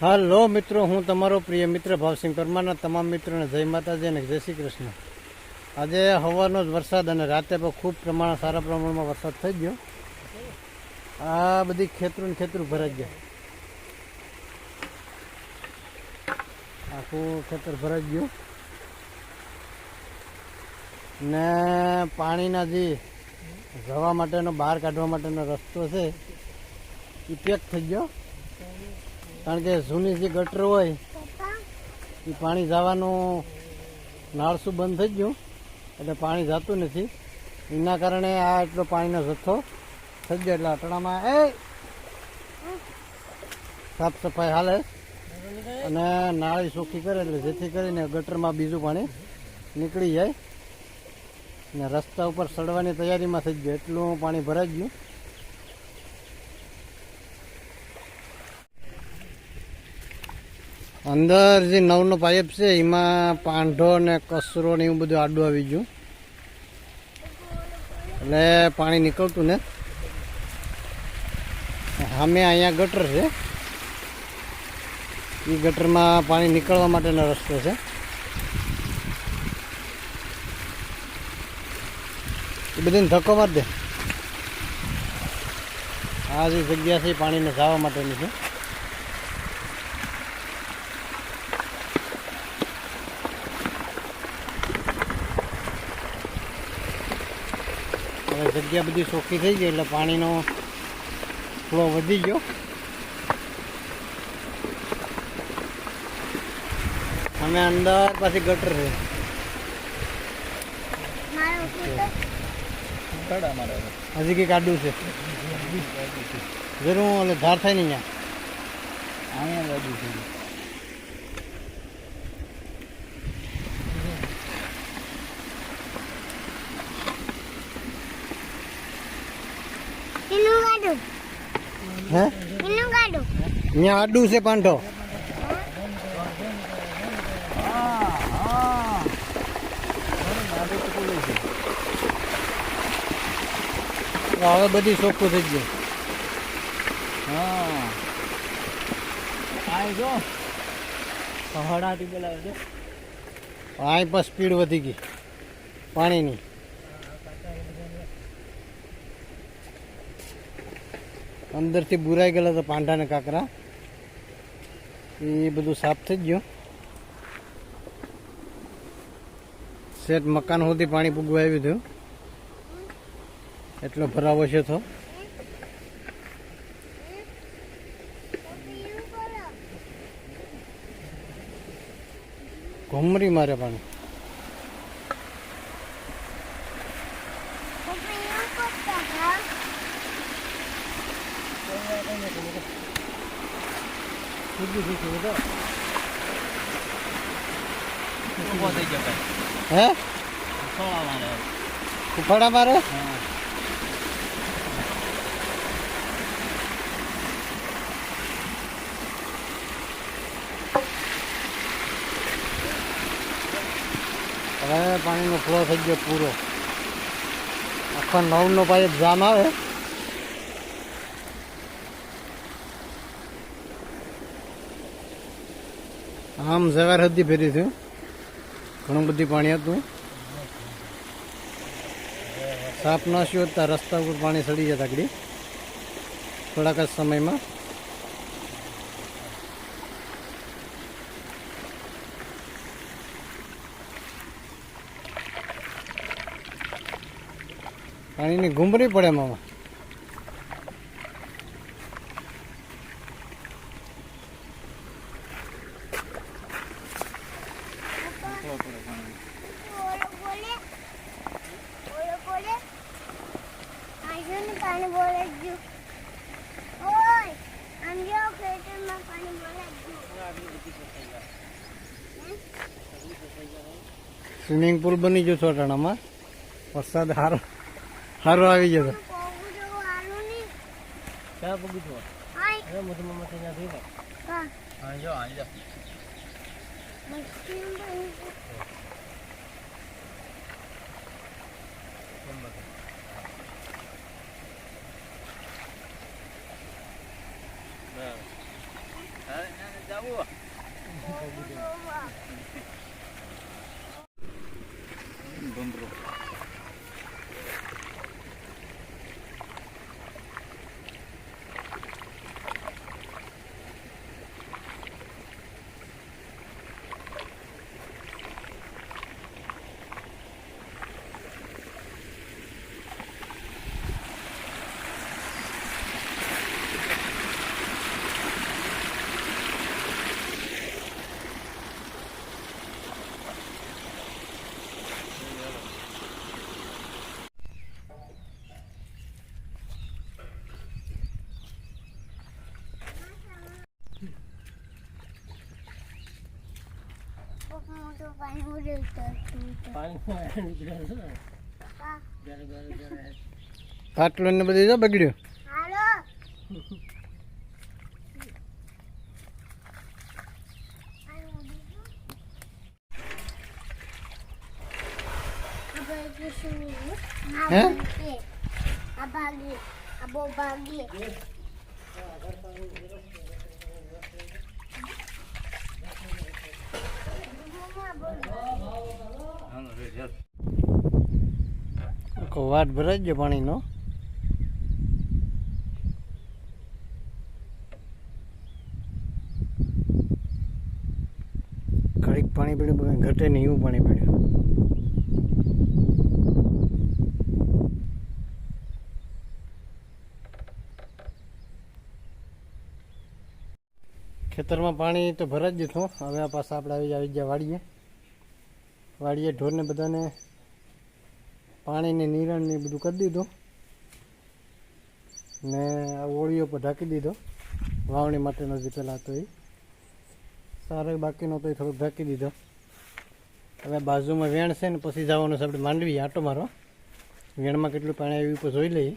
હાલો મિત્રો, હું તમારો પ્રિય મિત્ર ભાવસિંહ પરમારના તમામ મિત્રોને જય માતાજી અને જય શ્રી કૃષ્ણ. આજે હવાનો જ વરસાદ અને રાતે પણ ખૂબ સારા પ્રમાણમાં વરસાદ થઈ ગયો. આ બધી ખેતરું ભરાઈ ગયા, આખું ખેતર ભરાઈ ગયું ને પાણીના જે જવા માટેનો બહાર કાઢવા માટેનો રસ્તો છે એ પેક થઈ ગયો. કારણ કે જૂની જે ગટર હોય એ પાણી જવાનું નાળસું બંધ થઈ ગયું એટલે પાણી જતું નથી. એના કારણે આ એટલો પાણીનો જથ્થો થઈ ગયો. એટલે અટણામાં સાફ સફાઈ હાલે અને નાળી ચોખ્ખી કરે એટલે જેથી કરીને ગટરમાં બીજું પાણી નીકળી જાય ને રસ્તા ઉપર સડવાની તૈયારીમાં થઈ ગયું. એટલું પાણી ભરાઈ ગયું. અંદર જે નવનો પાઇપ છે એમાં પાંઢો ને કચરો ને એવું બધું આડું આવી ગયું એટલે પાણી નીકળતું ને. સામે અહીંયા ગટર છે, એ ગટરમાં પાણી નીકળવા માટેનો રસ્તો છે. એ બધી ધક્કો માર દે. આ જે જગ્યા છે એ પાણીને જવા માટેની છે. હવે જગ્યા બધી ચોખ્ખી થઈ ગઈ એટલે પાણીનો ફ્લો વધી ગયો. અમે અંદર પાછી ગટર છે. હજી કંઈક આડું છે જરૂર એટલે ધાર થાય ને અહીંયા આડું છે. અહીંયા આડું છે પાંઠો. હવે બધી ચોખ્ખું થઈ ગયું. અહીં પણ સ્પીડ વધી ગઈ પાણીની. અંદરથી બુરાઈ ગયેલા હતા પાંડા ને કાંકરા, એ બધું સાફ થઈ ગયું. સેટ મકાન સુધી પાણી પૂગવા આવ્યું હતું, એટલો ભરાવો છે. તો ઘુમરી મારે પાણી. હે ઉફાડા મારે. હવે પાણીનો ફ્લો થઈ ગયો પૂરો. આખો નવનો પાઇપ જામ આવે. આમ જવાર હદી ફેરી થયું, ઘણું બધી પાણી હતું. સાફ ન થયું હતા રસ્તા ઉપર પાણી સડી જતા આગળ થોડાક જ સમયમાં. પાણીની ઘૂમરી પડે મામા. સ્વિમિંગ પુલ બની ગયો છોટાણામાં. વરસાદ સારો આવી ગયો. ક્યાં બગીચો પાટલો ને બધી જો બગડ્યું. વાટ ભરાઈ ગયો પાણીનો. ઘડીક પાણી પીડ્યું, ઘટે નહીં એવું પાણી પીડ્યું. ખેતરમાં પાણી તો ભરાઈ જ હતું. હવે આ પાછા આપણે આવી ગયા વાડીએ ઢોરને બધાને પાણીને નિરણ ને બધું કરી દીધું ને આ ઓળીઓ પર ઢાંકી દીધો. વાવણી માટેનો જે પહેલાં હતો એ સારો બાકીનો તો એ થોડોક ઢાંકી દીધો. હવે બાજુમાં વેણ છે ને પછી જવાનું છે આપણે માંડવી આટો મારો. વેણમાં કેટલું પાણી આવ્યું ઉપર જોઈ લઈએ.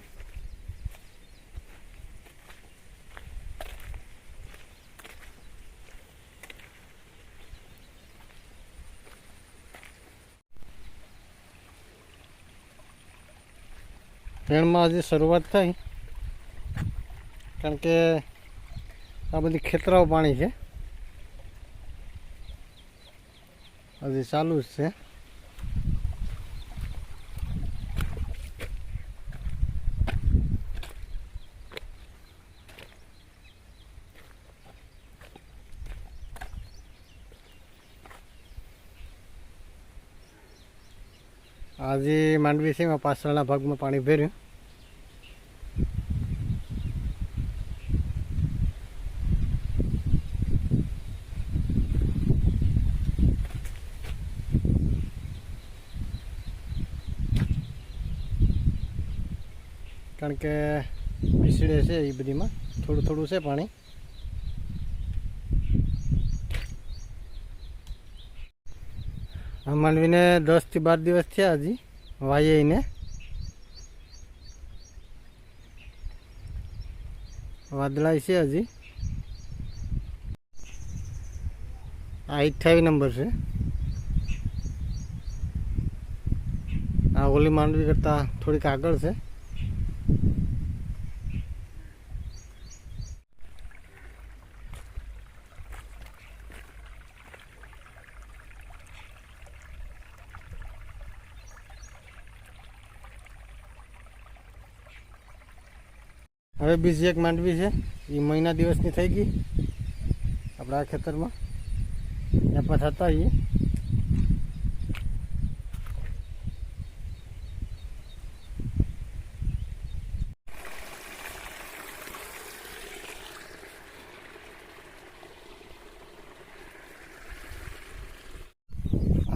વેણમાં હજી શરૂઆત થઈ, કારણ કે આ બધી ખેતરાઓ પાણી છે, હજી ચાલુ જ છે. આજે માંડવી છે એમાં પાછળના ભાગમાં પાણી ભર્યું. કારણ કે પીસડે છે એ બધીમાં થોડું થોડું છે પાણી. આ માંડવીને 10 થી 12 દિવસ થયા હજી વાયને. વાદળાય છે હજી. આ 28 નંબર છે. આ ઓલી માંડવી કરતાં થોડીક આગળ છે. હવે બીજી એક માંડવી છે એ મહિના દિવસની થઈ ગઈ આપણા આ ખેતરમાં. ત્યાં પણ થતા આવીએ.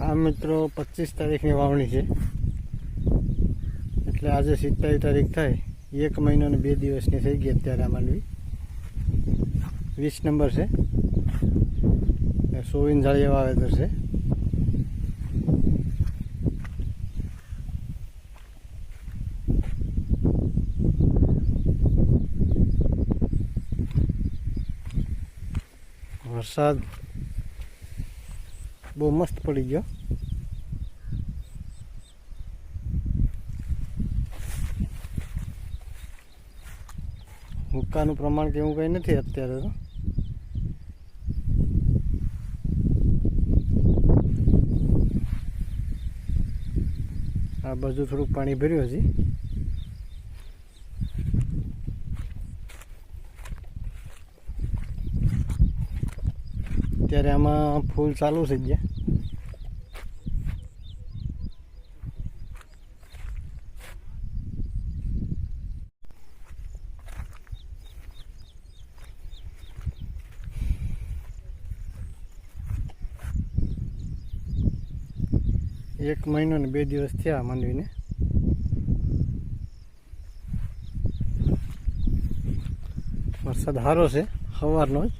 આ મિત્રો 25 તારીખની વાવણી છે, એટલે આજે 27 તારીખ થાય. 1 મહિનો ને 2 દિવસની થઈ ગઈ અત્યારે. આ માંડવી 20 નંબર છે. 100 જાળીએ વાવેતર છે. વરસાદ બહુ મસ્ત પડી ગયો. હુક્કાનું પ્રમાણ કે એવું કંઈ નથી અત્યારે તો. આ બાજુ થોડુંક પાણી ભર્યું હજી. અત્યારે આમાં ફૂલ ચાલુ છે જ્યાં. એક મહિનો ને 2 દિવસ થયા માંડવીને. વરસાદ સારો છે સવારનો જ.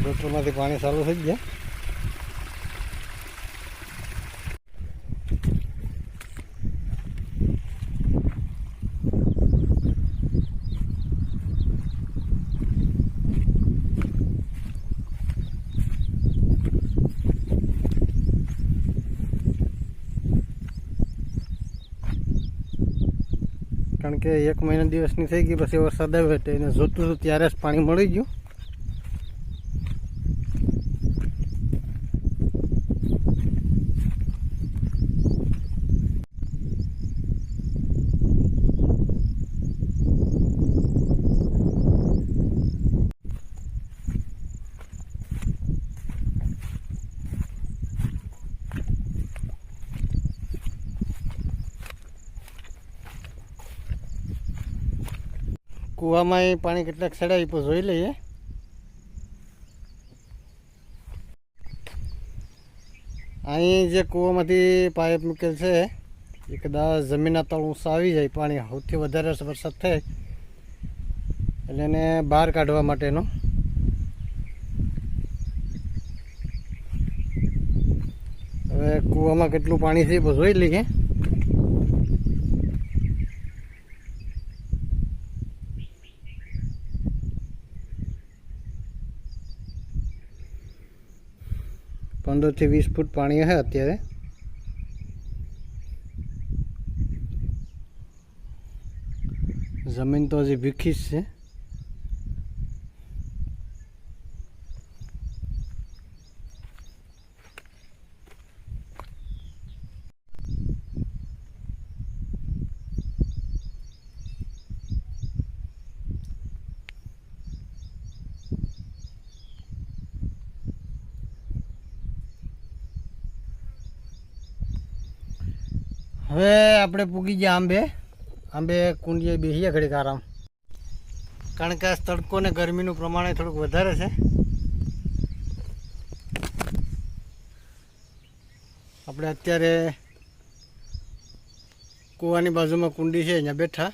ગટરમાંથી પાણી ચાલુ થઈ ગયા. કારણ કે 1 મહિના દિવસની થઈ ગઈ, પછી વરસાદ આવ્યો એટલે એને જોતું હતું ત્યારે જ પાણી મળી ગયું. કૂવામાં પાણી કેટલાક ચડાવી પણ જોઈ લઈએ. અહીં જે કૂવામાંથી પાઇપ મૂકેલ છે એ કદાચ જમીનના તળ ઊંચા આવી જાય, પાણી સૌથી વધારે વરસાદ થાય એટલે એને બહાર કાઢવા માટેનો. હવે કૂવામાં કેટલું પાણી છે એ પણ જોઈ લઈએ. पंद्रह થી 20 फूट पानी है अत्यारे. जमीन तो हजी भीखी ज छे. હવે આપણે પૂગી ગયા આંબે કુંડીએ બેસીએ ઘડીક આરામ. કારણ કે આ તડકો ને ગરમીનું પ્રમાણ થોડુંક વધારે છે. આપણે અત્યારે કૂવાની બાજુમાં કુંડી છે અહીંયા બેઠા,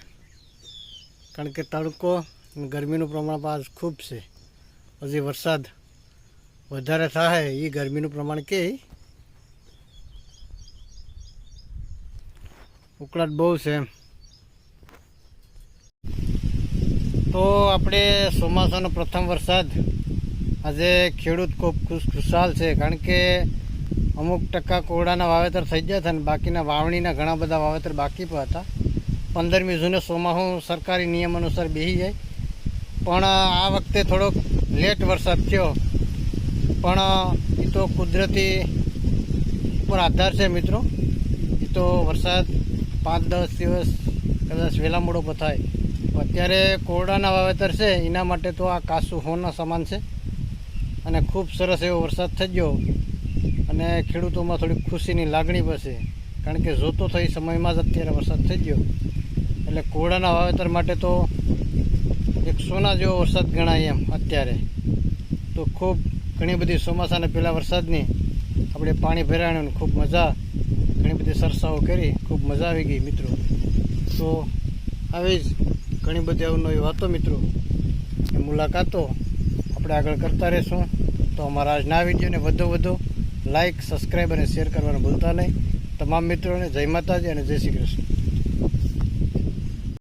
કારણ કે તડકો અને ગરમીનું પ્રમાણ આજ ખૂબ છે. હજી વરસાદ વધારે થાય એ ગરમીનું પ્રમાણ કે ઉકળાટ બહુ છે એમ. તો આપણે ચોમાસાનો પ્રથમ વરસાદ આજે ખેડૂત ખૂબ ખુશાલ છે, કારણ કે અમુક ટકા કોળાના વાવેતર થઈ ગયા હતા અને બાકીના વાવણીના ઘણા બધા વાવેતર બાકી પણ હતા. 15મી જૂને ચોમાસું સરકારી નિયમ અનુસાર બેસી જાય, પણ આ વખતે થોડોક લેટ વરસાદ થયો. પણ એ તો કુદરતી ઉપર આધાર છે મિત્રો. એ તો વરસાદ 5-10 દિવસ કદાચ વહેલા મોડો પણ થાય. અત્યારે કોરડાના વાવેતર છે એના માટે તો આ કાસું હોના સમાન છે અને ખૂબ સરસ એવો વરસાદ થઈ ગયો અને ખેડૂતોમાં થોડી ખુશીની લાગણી પણ છે, કારણ કે જોતો થઈ સમયમાં જ અત્યારે વરસાદ થઈ ગયો. એટલે કોરડાના વાવેતર માટે તો એક સોના જેવો વરસાદ ગણાય એમ. અત્યારે તો ખૂબ ઘણી બધી ચોમાસાના પહેલાં વરસાદની આપણે પાણી ભરાયું, ખૂબ મજા, ઘણી બધી સરસાઓ કરી, ખૂબ મજા આવી ગઈ મિત્રો. તો આવી જ ઘણી બધી અવનવી વાતો મિત્રો એ મુલાકાતો આપણે આગળ કરતા રહીશું. તો અમારા આજના વિડીયોને વધુ લાઈક, સબસ્ક્રાઈબ અને શેર કરવાનું ભૂલતા નહીં. તમામ મિત્રોને જય માતાજી અને જય શ્રી કૃષ્ણ.